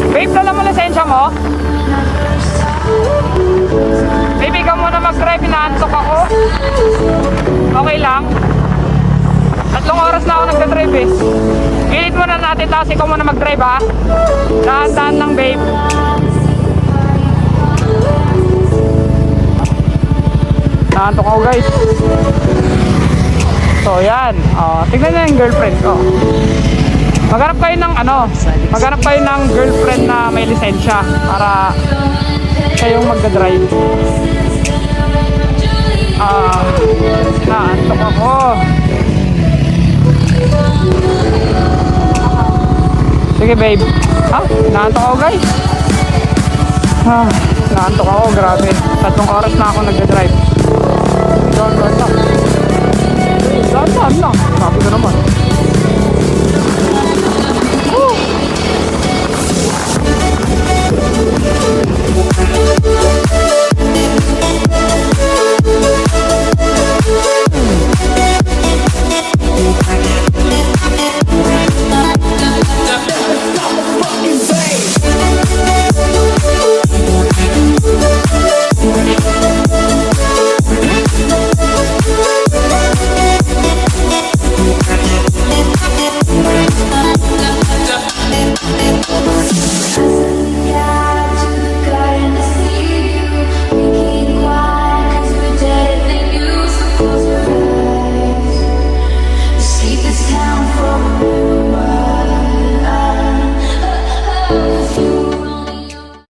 Babe, dala mo lisensya mo? Babe, ikaw muna mag-drive, inaantok ako. Okay lang? 3 oras na ako nagda-drive eh. Pilit muna natin, tapos ikaw muna mag-drive ha. Dahan-dahan lang babe. Naantok ako guys. So yan, tignan na yung girlfriend ko. Maghanap kayo ng maghanap kayo ng girlfriend na may lisensya para kayong magda-drive. Naantok ako. Sige babe. Naantok ako guys. Naantok ako, grabe. 3 oras na ako nagda-drive. Dahan-dahan lang. Grabe ka naman.